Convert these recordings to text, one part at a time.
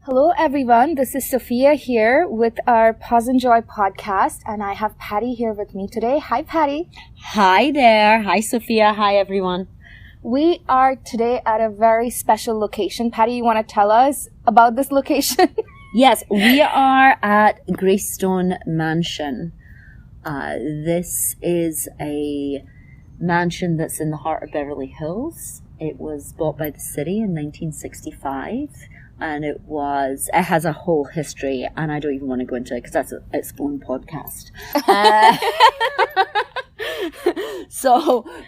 Hello everyone, this is Sophia here with our Pause and Joy podcast, and I have Patti here with me today. Hi Patti. Hi there. Hi Sophia. Hi everyone. We are today at a very special location. Patti, you want to tell us about this location? Yes, we are at Greystone Mansion. This is a mansion that's in the heart of Beverly Hills. It was bought by the city in 1965. And it has a whole history, and I don't even want to go into it because that's its own podcast.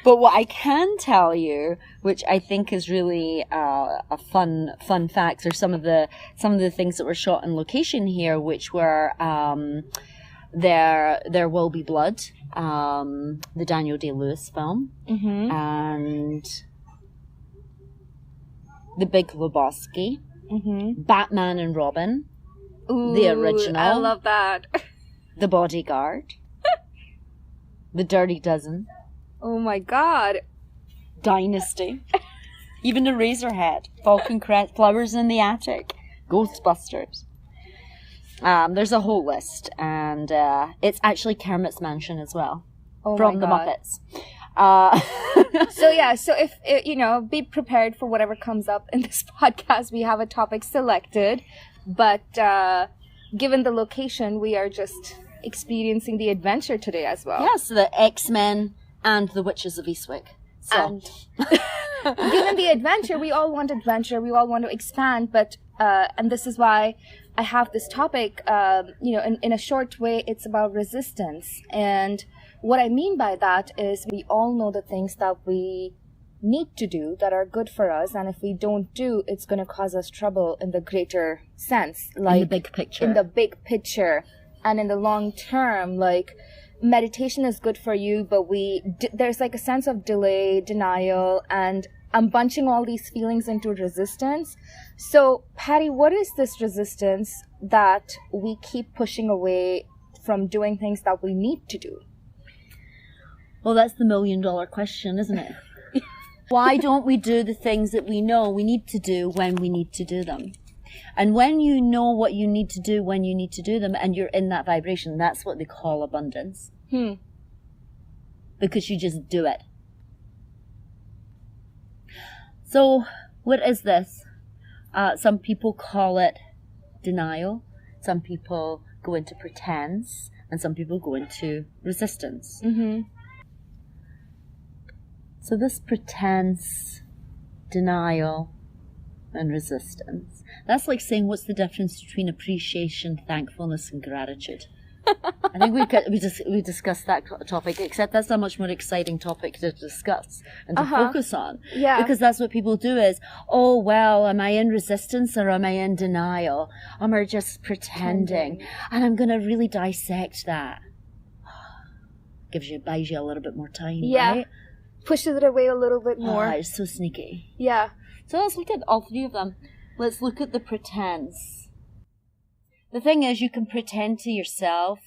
But what I can tell you, which I think is really a fun facts, are some of the things that were shot in location here, which were There Will Be Blood, the Daniel Day-Lewis film, and The Big Lebowski. Batman and Robin. Ooh, the original. I love that. The Bodyguard. The Dirty Dozen. Oh my god. Dynasty. Even Eraserhead. Falcon Crest. Flowers in the Attic. Ghostbusters. There's a whole list, and it's actually Kermit's mansion as well. From the Muppets. So if be prepared for whatever comes up in this podcast. We have a topic selected, but given the location, we are just experiencing the adventure today as well. Yes, the X-Men and the Witches of Eastwick. So. And given the adventure, we all want adventure. We all want to expand, but and this is why I have this topic. In a short way, it's about resistance. And what I mean by that is we all know the things that we need to do that are good for us, and if we don't do, it's going to cause us trouble in the greater sense, like in the big picture. In the big picture, and in the long term, like meditation is good for you, but there's like a sense of delay, denial, and I'm bunching all these feelings into resistance. So, Patti, what is this resistance that we keep pushing away from doing things that we need to do? Well, that's the $1 million question, isn't it? Why don't we do the things that we know we need to do when we need to do them? And when you know what you need to do when you need to do them, and you're in that vibration, that's what they call abundance. Because you just do it. So, what is this? Some people call it denial. Some people go into pretense. And some people go into resistance. So this pretense, denial, and resistance, that's like saying, what's the difference between appreciation, thankfulness, and gratitude? I think we discussed that topic, except that's a much more exciting topic to discuss and to focus on. Yeah. Because that's what people do is, oh, well, am I in resistance or am I in denial? Am I just pretending? And I'm going to really dissect that. Buys you a little bit more time, right? Pushes it away a little bit more. It's so sneaky. Yeah. So let's look at all three of them. Let's look at the pretense. The thing is, you can pretend to yourself.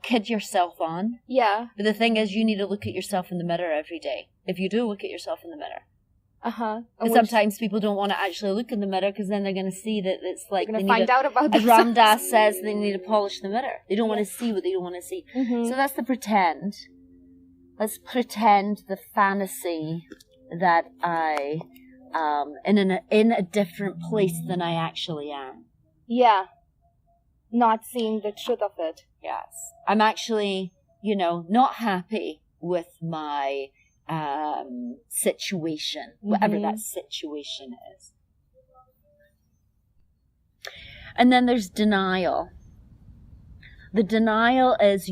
Kid yourself on. Yeah. But the thing is, you need to look at yourself in the mirror every day. If you do, look at yourself in the mirror. And sometimes people don't want to actually look in the mirror because then they're going to see that it's like they're going to find out about as Ram Dass says, they need to polish the mirror. They don't want to see what they don't want to see. So that's the pretend. Let's pretend the fantasy that I in a different place than I actually am. Yeah. Not seeing the truth of it. Yes. I'm actually, not happy with my situation, whatever that situation is. And then there's denial. The denial is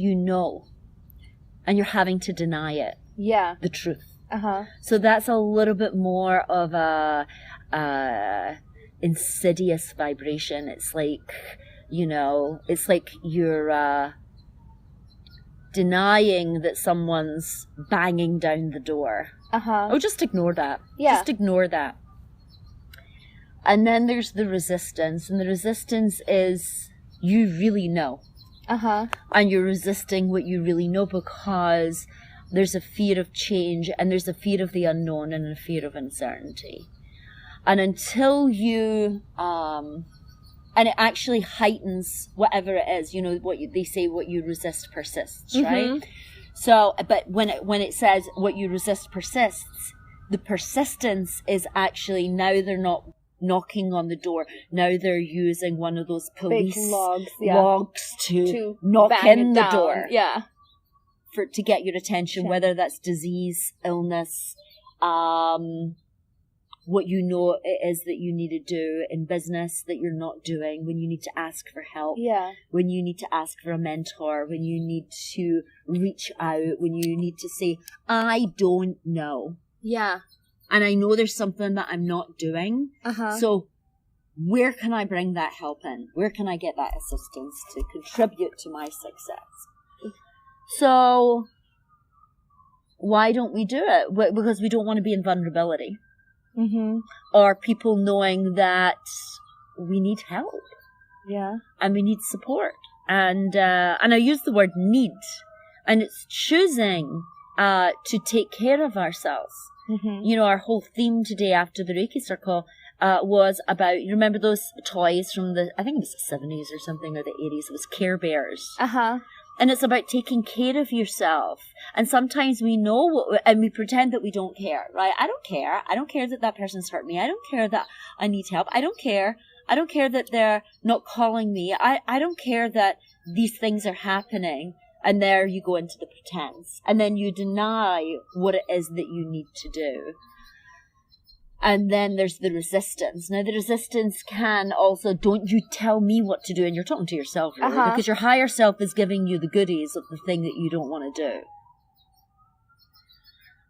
and you're having to deny it. Yeah. The truth. So that's a little bit more of a insidious vibration. It's like, it's like you're denying that someone's banging down the door. Oh, just ignore that. Yeah. Just ignore that. And then there's the resistance. And the resistance is you really know. And you're resisting what you really know because there's a fear of change and there's a fear of the unknown and a fear of uncertainty. And until you, and it actually heightens whatever it is, they say, what you resist persists, right? So, but when it says what you resist persists, the persistence is actually, now they're not knocking on the door. Now they're using one of those police big logs to knock in the door. Yeah. To get your attention, whether that's disease, illness, what it is that you need to do in business that you're not doing, when you need to ask for help, when you need to ask for a mentor, when you need to reach out, when you need to say, I don't know. Yeah. And I know there's something that I'm not doing. So where can I bring that help in? Where can I get that assistance to contribute to my success? So why don't we do it? Because we don't want to be in vulnerability. Or people knowing that we need help. Yeah. And we need support. And I use the word need. And it's choosing to take care of ourselves. Our whole theme today after the Reiki circle was about, you remember those toys from I think it was the 70s or something, or the 80s, it was Care Bears. And it's about taking care of yourself. And sometimes we know, and we pretend that we don't care, right? I don't care. I don't care that that person's hurt me. I don't care that I need help. I don't care. I don't care that they're not calling me. I don't care that these things are happening. And there you go into the pretense. And then you deny what it is that you need to do. And then there's the resistance. Now, the resistance can also, don't you tell me what to do. And you're talking to yourself, really, because your higher self is giving you the goodies of the thing that you don't want to do.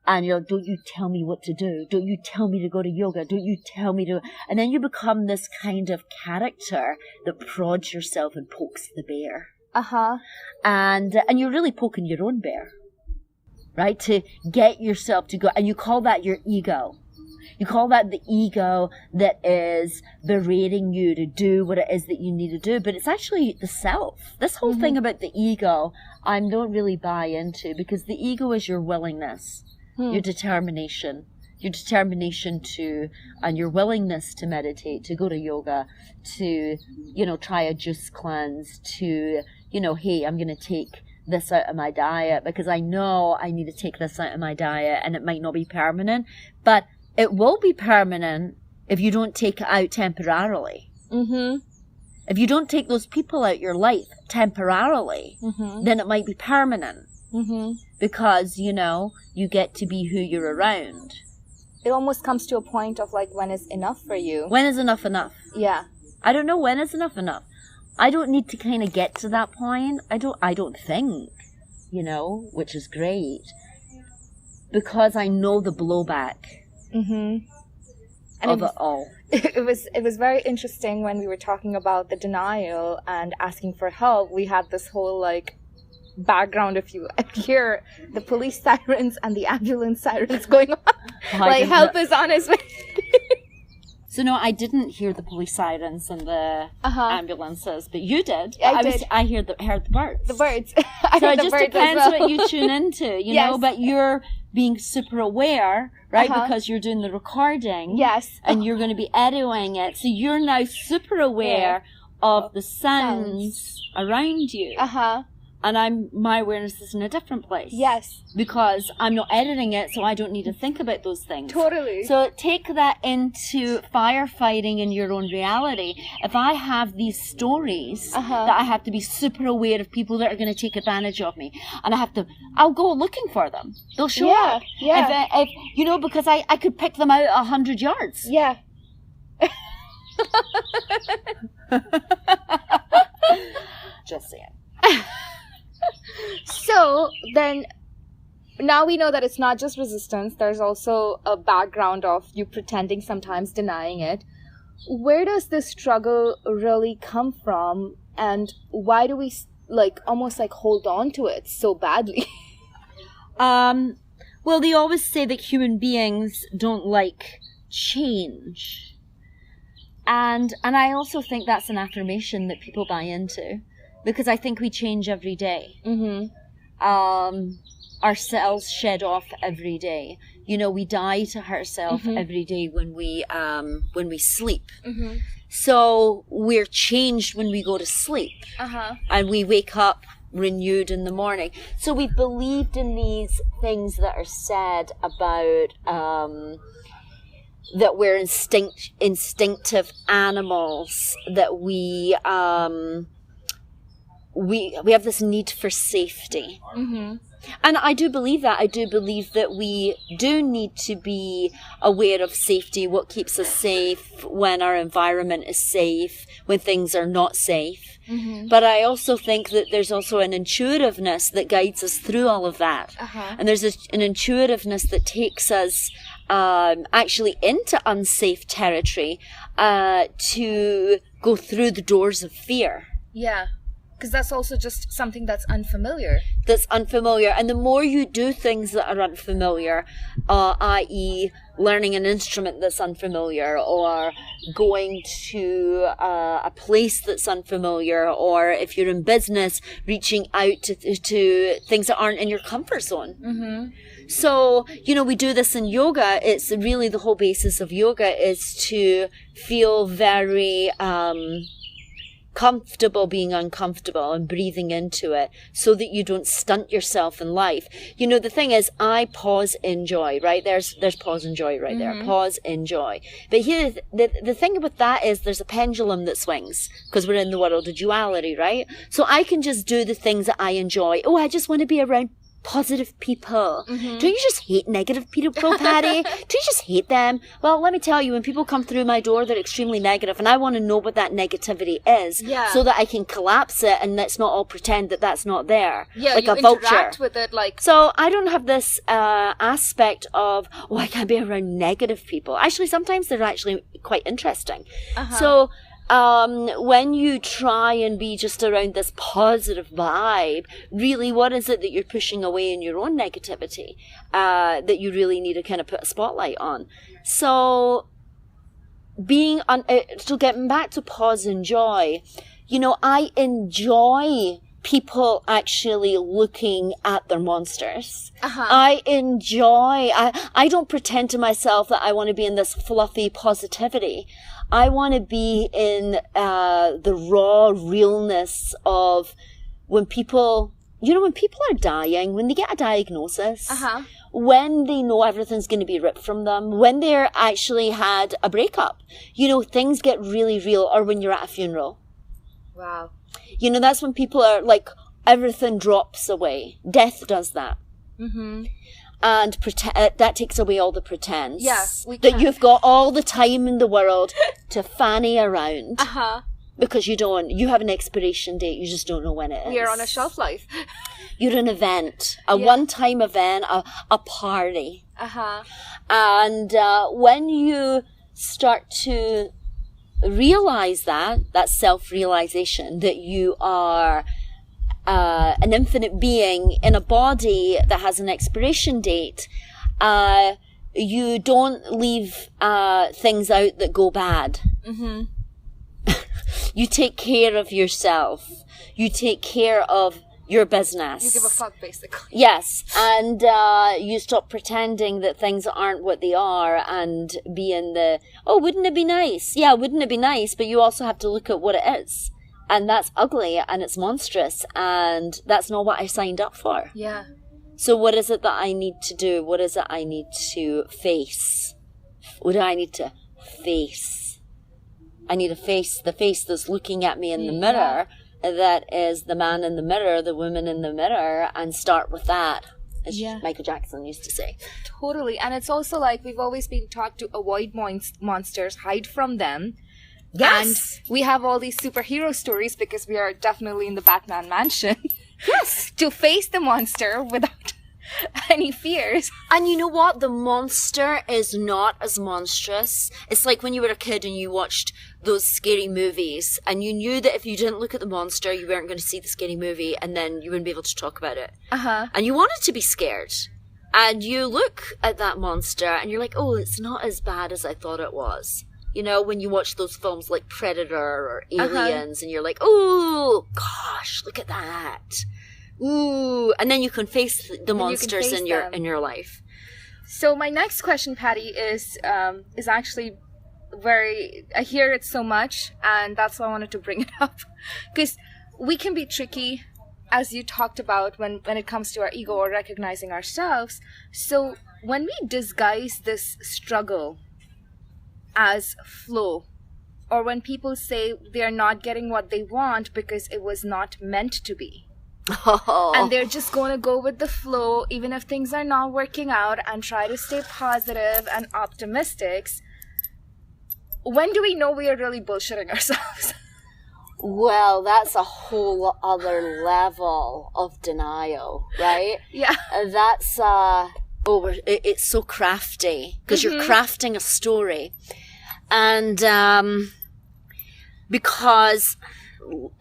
And don't you tell me what to do. Don't you tell me to go to yoga. Don't you tell me to... And then you become this kind of character that prods yourself and pokes the bear. And you're really poking your own bear, right? To get yourself to go. And you call that your ego. You call that the ego that is berating you to do what it is that you need to do. But it's actually the self. This whole thing about the ego, I don't really buy into, because the ego is your willingness, your determination. Your determination to, and your willingness to meditate, to go to yoga, to, try a juice cleanse, to, hey, I'm going to take this out of my diet because I know I need to take this out of my diet, and it might not be permanent, but it will be permanent if you don't take it out temporarily. If you don't take those people out your life temporarily, then it might be permanent. Because, you get to be who you're around. It almost comes to a point of like, when is enough for you? When is enough enough? Yeah. I don't know when is enough enough. I don't need to kind of get to that point. I don't think, which is great. Because I know the blowback and of it all. It was very interesting when we were talking about the denial and asking for help. We had this whole like background, if you hear the police sirens and the ambulance sirens going on. Like help is on its way. So no, I didn't hear the police sirens and the ambulances, but you did. I did. I heard the birds. The birds. So it just depends what you tune into, Yes. know. But you're being super aware, right? Because you're doing the recording. Yes. And you're going to be editing it, so you're now super aware of the sounds around you. And my awareness is in a different place. Yes. Because I'm not editing it, so I don't need to think about those things. Totally. So take that into firefighting in your own reality. If I have these stories that I have to be super aware of people that are going to take advantage of me, and I'll go looking for them. They'll show up. Yeah. If because I could pick them out 100 yards. Yeah. Just saying. So then, now we know that it's not just resistance. There's also a background of you pretending, sometimes denying it. Where does this struggle really come from, and why do we almost hold on to it so badly? Well, they always say that human beings don't like change, and I also think that's an affirmation that people buy into. Because I think we change every day. our cells shed off every day. You know, we die to ourselves every day when we sleep. Mm-hmm. So we're changed when we go to sleep. And we wake up renewed in the morning. So we believed in these things that are said about that we're instinctive animals, that we have this need for safety. Mm-hmm. And I do believe that. I do believe that we do need to be aware of safety, what keeps us safe, when our environment is safe, when things are not safe. Mm-hmm. But I also think that there's also an intuitiveness that guides us through all of that. And there's an intuitiveness that takes us actually into unsafe territory to go through the doors of fear. Yeah. Because that's also just something that's unfamiliar. That's unfamiliar. And the more you do things that are unfamiliar, i.e. learning an instrument that's unfamiliar, or going to a place that's unfamiliar, or if you're in business, reaching out to things that aren't in your comfort zone. Mm-hmm. So, you know, we do this in yoga. It's really the whole basis of yoga is to feel very comfortable being uncomfortable and breathing into it so that you don't stunt yourself in life. You know, the thing is, I pause, enjoy, right? There's pause, enjoy right there. Pause, enjoy. But here, the thing with that is there's a pendulum that swings because we're in the world of duality, right? So I can just do the things that I enjoy. Oh, I just want to be around positive people. Don't you just hate negative people, Patti? Do you just hate them? Well, let me tell you, when people come through my door, they're extremely negative, and I want to know what that negativity is, so that I can collapse it, and let's not all pretend that that's not there, like you a vulture. Interact with it, like. So I don't have this aspect of, oh, I can't be around negative people. Actually, sometimes they're actually quite interesting. So when you try and be just around this positive vibe, really, what is it that you're pushing away in your own negativity that you really need to kind of put a spotlight on? So so getting back to pause and joy, you know, I enjoy people actually looking at their monsters. I don't pretend to myself that I want to be in this fluffy positivity. I want to be in the raw realness of when people are dying, when they get a diagnosis, when they know everything's going to be ripped from them, when they're actually had a breakup, you know, things get really real, or when you're at a funeral. Wow. You know, that's when people are like, everything drops away. Death does that. And that takes away all the pretense. Yes, that you've got all the time in the world to fanny around. Because you have an expiration date, you just don't know when it is. We are on a shelf life. You're an event, a one-time event, a party. And when you start to realize that self-realization, that you are an infinite being in a body that has an expiration date, you don't leave things out that go bad. You take care of yourself. You take care of your business. You give a fuck, basically. Yes, and you stop pretending that things aren't what they are and be in the, oh, wouldn't it be nice? Yeah, wouldn't it be nice? But you also have to look at what it is. And that's ugly and it's monstrous and that's not what I signed up for. Yeah. So what is it that I need to do? What is it I need to face? What do I need to face? I need to face the face that's looking at me in the mirror. That is the man in the mirror, the woman in the mirror, and start with that. As Michael Jackson used to say. Totally. And it's also like we've always been taught to avoid monsters, hide from them. Yes. And we have all these superhero stories because we are definitely in the Batman mansion. Yes. To face the monster without any fears. And you know what? The monster is not as monstrous. It's like when you were a kid and you watched those scary movies and you knew that if you didn't look at the monster, you weren't going to see the scary movie and then you wouldn't be able to talk about it. And you wanted to be scared. And you look at that monster and you're like, oh, it's not as bad as I thought it was. You know, when you watch those films like Predator or Aliens and you're like, oh, gosh, look at that. Ooh, and then you can face the monsters in your life. So my next question, Patti, is actually I hear it so much, and that's why I wanted to bring it up, because we can be tricky, as you talked about, when it comes to our ego or recognizing ourselves. So when we disguise this struggle as flow, or when people say they're not getting what they want because it was not meant to be, and they're just going to go with the flow even if things are not working out, and try to stay positive and optimistic, when do we know we are really bullshitting ourselves? Well, that's a whole other level of denial, right? Yeah. That's, it's so crafty, because you're crafting a story. And, because,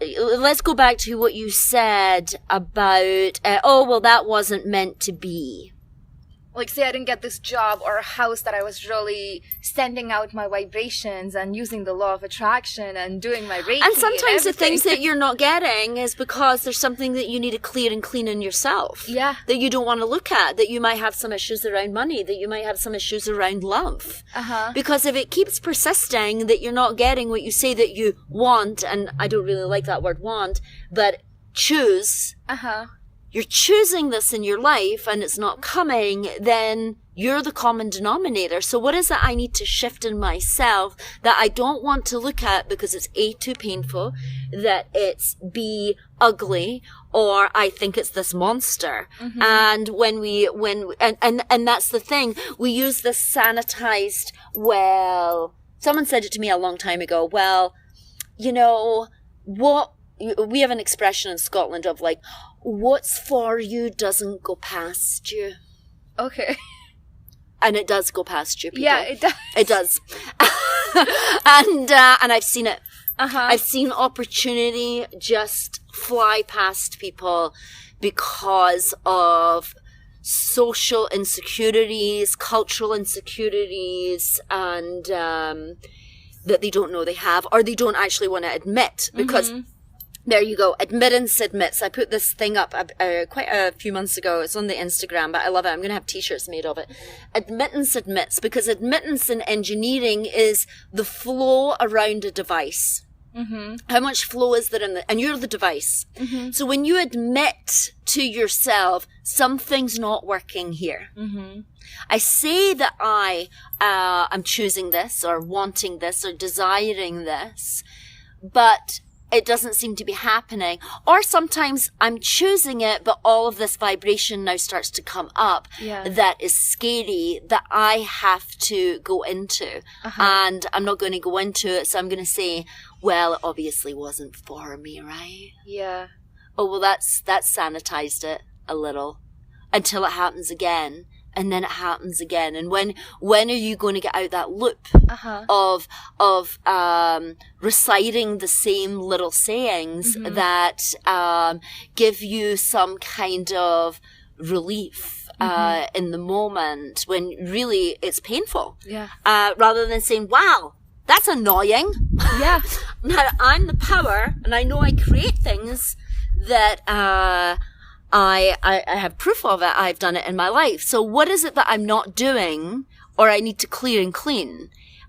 let's go back to what you said about, that wasn't meant to be. Like, say I didn't get this job or a house that I was really sending out my vibrations and using the law of attraction and doing my Reiki. And sometimes the things that you're not getting is because there's something that you need to clear and clean in yourself. Yeah. That you don't want to look at. That you might have some issues around money. That you might have some issues around love. Because if it keeps persisting that you're not getting what you say that you want, and I don't really like that word want, but choose. You're choosing this in your life and it's not coming, then you're the common denominator. So what is it I need to shift in myself that I don't want to look at because it's A, too painful, that it's B, ugly, or I think it's this monster. And and that's the thing, we use this sanitized, someone said it to me a long time ago, we have an expression in Scotland of like, what's for you doesn't go past you. Okay. And it does go past you, people. Yeah, it does. It does. And I've seen it. I've seen opportunity just fly past people because of social insecurities, cultural insecurities, and that they don't know they have, or they don't actually want to admit, because there you go. Admittance admits. I put this thing up quite a few months ago. It's on the Instagram, but I love it. I'm going to have t-shirts made of it. Admittance admits, because admittance in engineering is the flow around a device. How much flow is there and you're the device. So when you admit to yourself, something's not working here. I say that I am choosing this or wanting this or desiring this, but it doesn't seem to be happening. Or sometimes I'm choosing it, but all of this vibration now starts to come up that is scary, that I have to go into. And I'm not going to go into it, so I'm going to say, well, it obviously wasn't for me, right? Yeah. Oh, well, that's sanitized it a little until it happens again. And then it happens again. And when are you going to get out that loop of reciting the same little sayings that give you some kind of relief in the moment when really it's painful? Yeah. Rather than saying, wow, that's annoying. Yeah. Now I'm the power and I know I create things that I have proof of it. I've done it in my life. So what is it that I'm not doing or I need to clear and clean?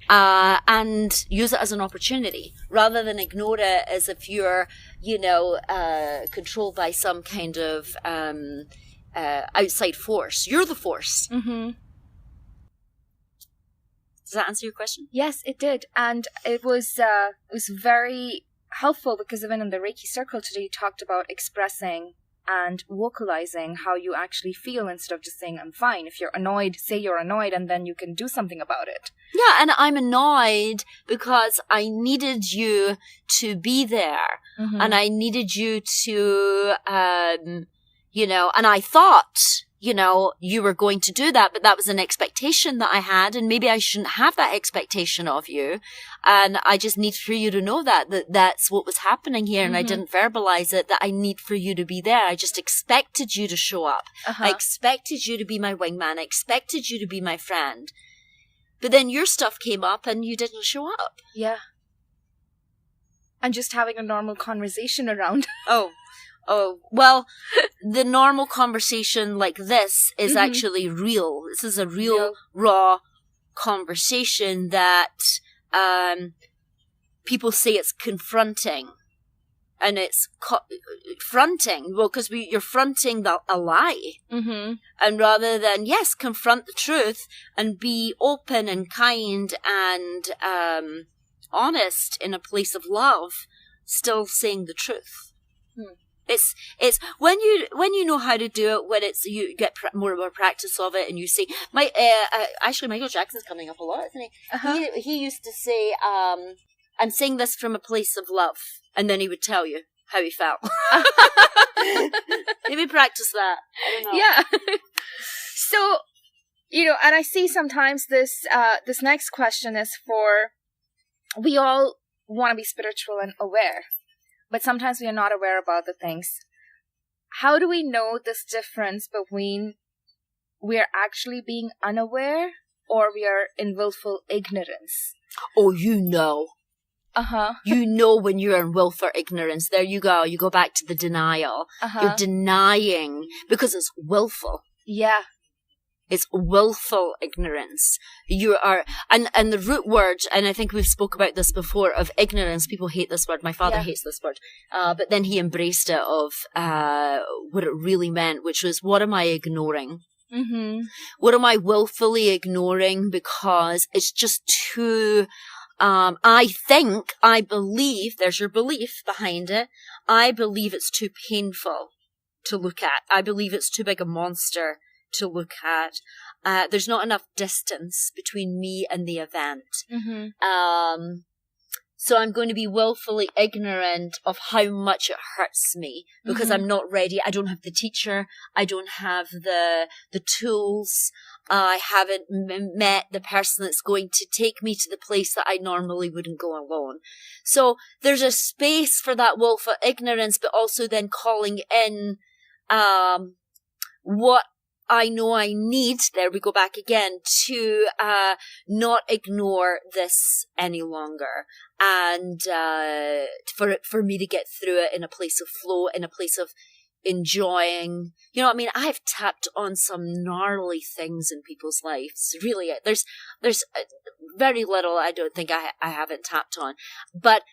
And use it as an opportunity rather than ignore it as if you're, controlled by some kind of, outside force. You're the force. Does that answer your question? Yes, it did. And it was very helpful because even in the Reiki circle today, you talked about expressing and vocalizing how you actually feel instead of just saying, I'm fine. If you're annoyed, say you're annoyed and then you can do something about it. Yeah, and I'm annoyed because I needed you to be there. And I needed you to, and I thought, you were going to do that, but that was an expectation that I had, and maybe I shouldn't have that expectation of you. And I just need for you to know that's what was happening here, and I didn't verbalize it, that I need for you to be there. I just expected you to show up. I expected you to be my wingman. I expected you to be my friend. But then your stuff came up and you didn't show up. Yeah. And just having a normal conversation around. Oh, well, the normal conversation like this is actually real. This is a real, raw conversation that people say it's confronting. And it's fronting, well, because you're fronting a lie. Mm-hmm. And rather than, yes, confront the truth and be open and kind and honest in a place of love, still saying the truth. Hmm. It's when you know how to do it, when it's you get more and more practice of it, and you say, actually Michael Jackson's coming up a lot, isn't he? Uh-huh. He used to say, I'm saying this from a place of love. And then he would tell you how he felt. Maybe practice that. I don't know. Yeah. So, and I see sometimes this next question is for, we all want to be spiritual and aware, but sometimes we are not aware about the things. How do we know this difference between we are actually being unaware or we are in willful ignorance? Oh, you know. Uh-huh. You know when you're in willful ignorance. There you go. You go back to the denial. Uh-huh. You're denying because it's willful. Yeah. It's willful ignorance. You are, and the root word, and I think we've spoke about this before, of ignorance. People hate this word. My father hates this word. But then he embraced it of what it really meant, which was, what am I ignoring? Mm-hmm. What am I willfully ignoring? Because it's just too... I believe, there's your belief behind it. I believe it's too painful to look at. I believe it's too big a monster to look at. There's not enough distance between me and the event. Mm-hmm. So I'm going to be willfully ignorant of how much it hurts me because I'm not ready. I don't have the teacher. I don't have the tools. I haven't met the person that's going to take me to the place that I normally wouldn't go alone. So there's a space for that willful ignorance, but also then calling in what I know I need, there we go back again, to not ignore this any longer. And for me to get through it in a place of flow, in a place of enjoying. You know what I mean? I've tapped on some gnarly things in people's lives. Really, there's very little I don't think I haven't tapped on. But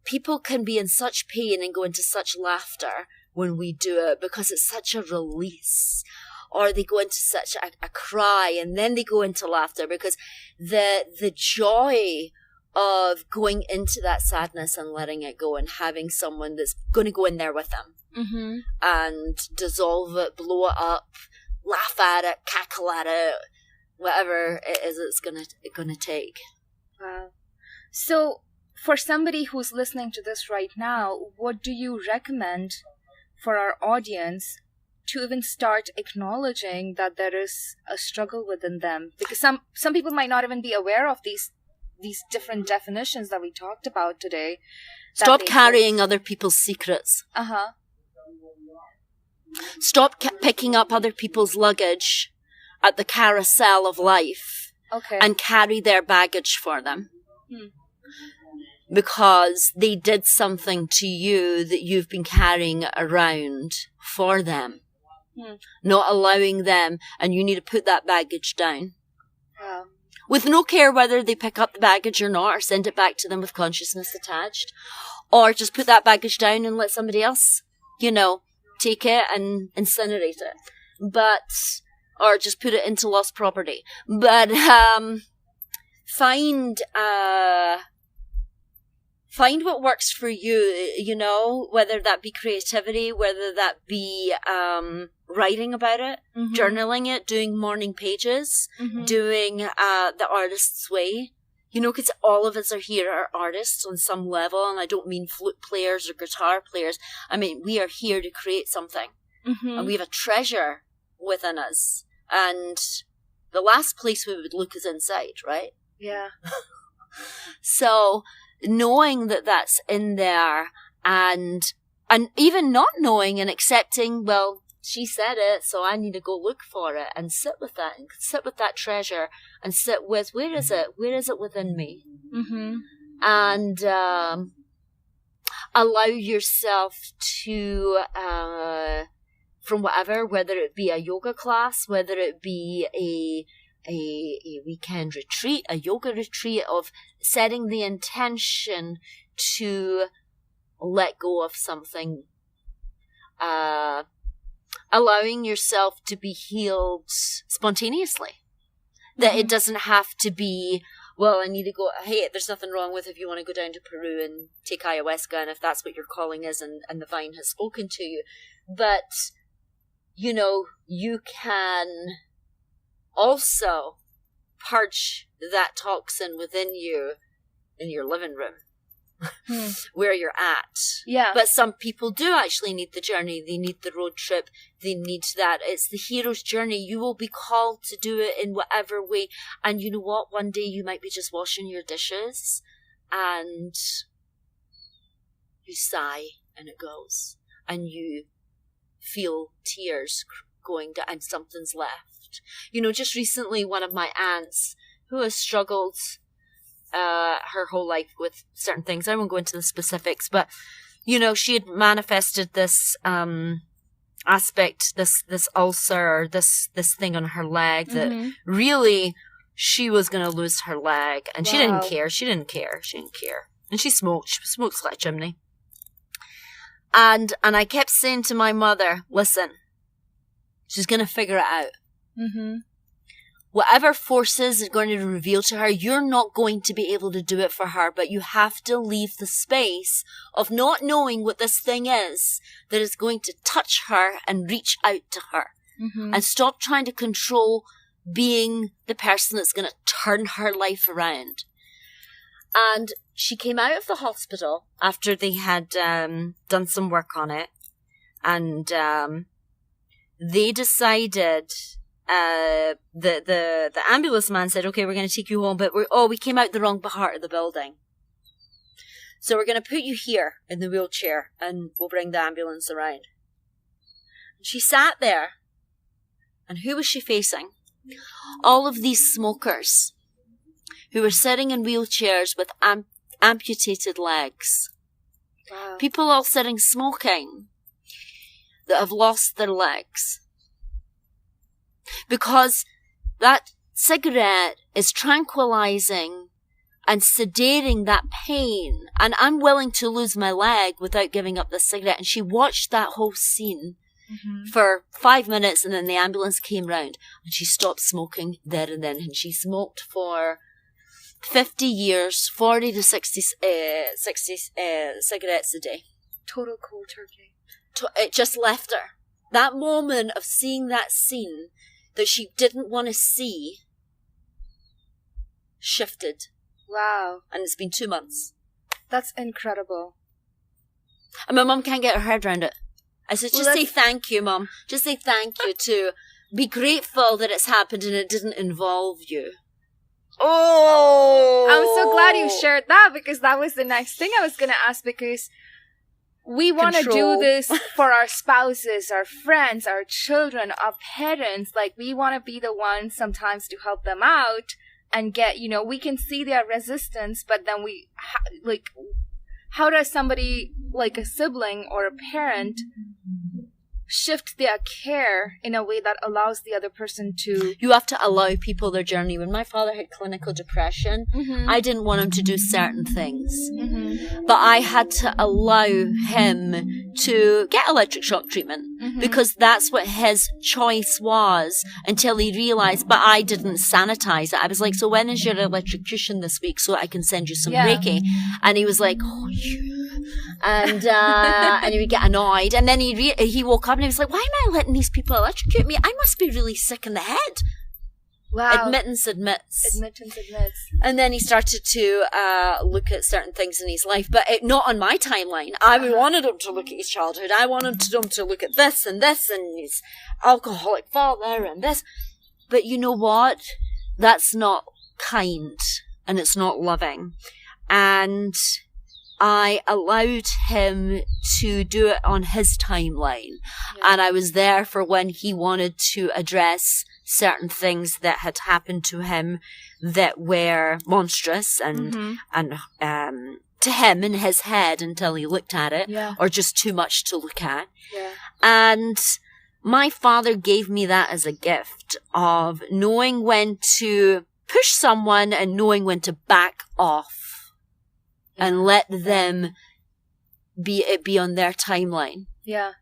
people can be in such pain and go into such laughter when we do it because it's such a release. Or they go into such a cry and then they go into laughter because the joy of going into that sadness and letting it go and having someone that's going to go in there with them and dissolve it, blow it up, laugh at it, cackle at it, whatever it is it's gonna take. Wow. So for somebody who's listening to this right now, what do you recommend for our audience to even start acknowledging that there is a struggle within them? Because some people might not even be aware of these different definitions that we talked about today. Stop carrying other people's secrets. Uh-huh. Stop picking up other people's luggage at the carousel of life and carry their baggage for them. Because they did something to you that you've been carrying around for them. Not allowing them, and you need to put that baggage down. Wow. With no care whether they pick up the baggage or not, or send it back to them with consciousness attached. Or just put that baggage down and let somebody else, take it and incinerate it. Or just put it into lost property. But, find what works for you, whether that be creativity, whether that be writing about it, journaling it, doing morning pages, doing the artist's way. Because all of us are artists on some level, and I don't mean flute players or guitar players. I mean, we are here to create something. And we have a treasure within us. And the last place we would look is inside, right? Yeah. So knowing that that's in there and even not knowing and accepting, well, she said it, so I need to go look for it and sit with that and sit with that treasure and sit with, where is it within me? And allow yourself to, from whatever, whether it be a yoga class, whether it be a weekend retreat, a yoga retreat, of setting the intention to let go of something, allowing yourself to be healed spontaneously. That it doesn't have to be, well, I need to go, hey, there's nothing wrong with if you want to go down to Peru and take ayahuasca, and if that's what your calling is and the vine has spoken to you. But, you know, you can also purge that toxin within you in your living room. Where you're at. Yeah. But some people do actually need the journey. They need the road trip. They need that. It's the hero's journey. You will be called to do it in whatever way. And you know what? One day you might be just washing your dishes and you sigh and it goes. And you feel tears going down and something's left. You know, just recently one of my aunts who has struggled her whole life with certain things. I won't go into the specifics, but you know, she had manifested this aspect, this ulcer, this thing on her leg that really she was going to lose her leg, and she didn't care. She didn't care. And she smokes like a chimney. And I kept saying to my mother, listen, she's going to figure it out. Whatever forces are going to reveal to her, you're not going to be able to do it for her, but you have to leave the space of not knowing what this thing is that is going to touch her and reach out to her. And stop trying to control being the person that's going to turn her life around. And she came out of the hospital after they had done some work on it, and they decided... the ambulance man said, okay, we're going to take you home, but we came out the wrong part of the building. So we're going to put you here in the wheelchair and we'll bring the ambulance around. And she sat there, and who was she facing? All of these smokers who were sitting in wheelchairs with amputated legs. Wow. People all sitting smoking that have lost their legs. Because that cigarette is tranquilizing and sedating that pain. And I'm willing to lose my leg without giving up the cigarette. And she watched that whole scene for 5 minutes, and then the ambulance came round. And she stopped smoking there and then. And she smoked for 50 years, 40 to 60 cigarettes a day. Total cold turkey. It just left her. That moment of seeing that scene that she didn't want to see shifted. Wow. And it's been 2 months. That's incredible. And my mum can't get her head around it. I said, just say thank you, Mum. Just say thank you to be grateful that it's happened and it didn't involve you. Oh! I'm so glad you shared that, because that was the next thing I was going to ask, because we want to do this for our spouses, our friends, our children, our parents. Like, we want to be the ones sometimes to help them out and get, you know, we can see their resistance, but then how does somebody, like a sibling or a parent, shift their care in a way that allows the other person to... You have to allow people their journey. When my father had clinical depression, I didn't want him to do certain things. But I had to allow him to get electric shock treatment because that's what his choice was, until he realized, but I didn't sanitize it. I was like, so when is your electrocution this week so I can send you some Reiki? And he was like, oh, and he would get annoyed, and then he woke up and he was like, why am I letting these people electrocute me? I must be really sick in the head. Wow. Admittance admits. And then he started to look at certain things in his life, but not on my timeline. I wanted him to look at his childhood. I wanted him to look at this and his alcoholic father and this. But you know what? That's not kind, and it's not loving. And I allowed him to do it on his timeline. And I was there for when he wanted to address certain things that had happened to him that were monstrous and to him in his head until he looked at it, Yeah. or just too much to look at. Yeah. And my father gave me that as a gift of knowing when to push someone and knowing when to back off and let them be on their timeline. Yeah.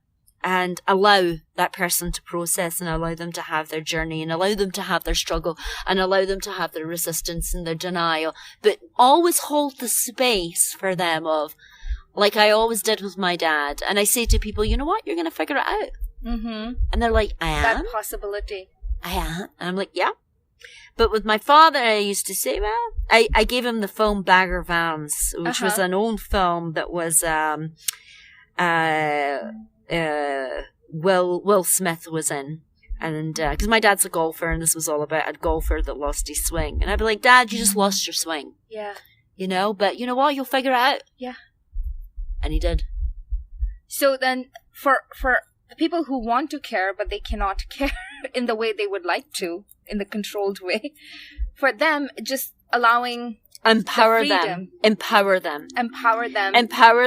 And allow that person to process and allow them to have their journey and allow them to have their struggle and allow them to have their resistance and their denial. But always hold the space for them of, like I always did with my dad. And I say to people, you know what? You're going to figure it out. Mm-hmm. And they're like, I am? That possibility. I am? And I'm like, yeah. But with my father, I used to say, well, I gave him the film Bagger Vance, which was an old film that was, Will Smith was in, and because my dad's a golfer, and this was all about a golfer that lost his swing, and I'd be like, Dad, you just lost your swing, you know, but you know what, you'll figure it out, and he did. So then, for the people who want to care but they cannot care in the way they would like to, in the controlled way, for them, just allowing empower the freedom. Empower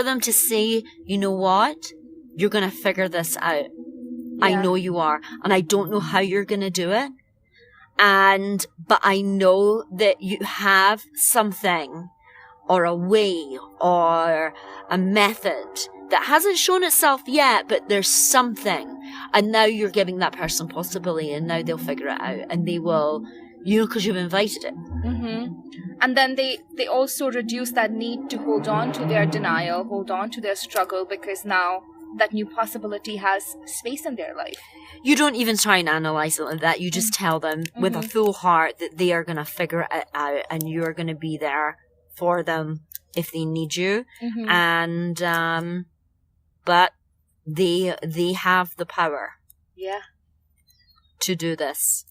them to say, you know what? You're going to figure this out. Yeah. I know you are. And I don't know how you're going to do it. But I know that you have something or a way or a method that hasn't shown itself yet, but there's something. And now you're giving that person possibility and now they'll figure it out and they will, you know, because you've invited it. Mm-hmm. And then they also reduce that need to hold on to their denial, hold on to their struggle, because now that new possibility has space in their life. You don't even try and analyze it like that. You just tell them with a full heart that they are going to figure it out and you're going to be there for them if they need you. Mm-hmm. And, but they have the power. Yeah. To do this.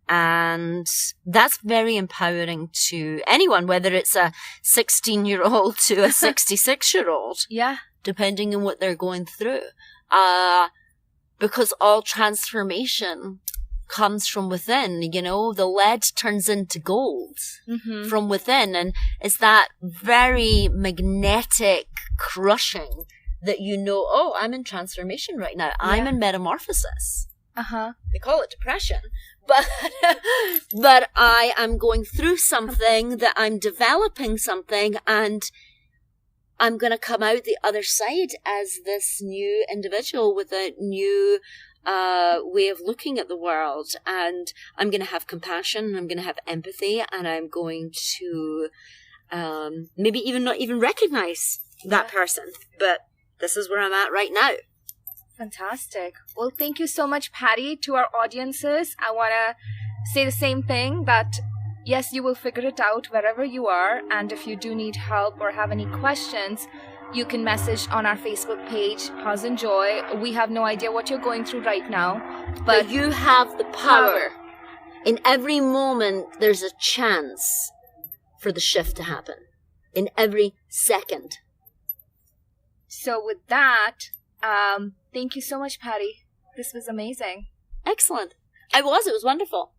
And that's very empowering to anyone, whether it's a 16-year-old to a 66-year-old. Yeah. Depending on what they're going through. Because all transformation comes from within, you know, the lead turns into gold from within. And it's that very magnetic crushing that you know, oh, I'm in transformation right now. I'm in metamorphosis. They call it depression. But I am going through something that I'm developing something and I'm going to come out the other side as this new individual with a new way of looking at the world. And I'm going to have compassion, I'm going to have empathy, and I'm going to maybe even not even recognize that person. But this is where I'm at right now. Fantastic. Well, thank you so much, Patti. To our audiences, I want to say the same thing, that yes, you will figure it out wherever you are. And if you do need help or have any questions, you can message on our Facebook page, Pause and Joy. We have no idea what you're going through right now, but you have the power. In every moment, there's a chance for the shift to happen. In every second. So with that, thank you so much, Patti. This was amazing. Excellent. It was wonderful.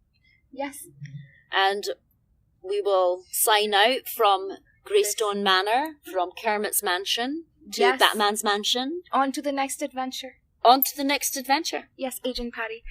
Yes. And we will sign out from Greystone Manor, from Kermit's Mansion to Batman's Mansion. On to the next adventure. On to the next adventure. Yes, Agent Patti.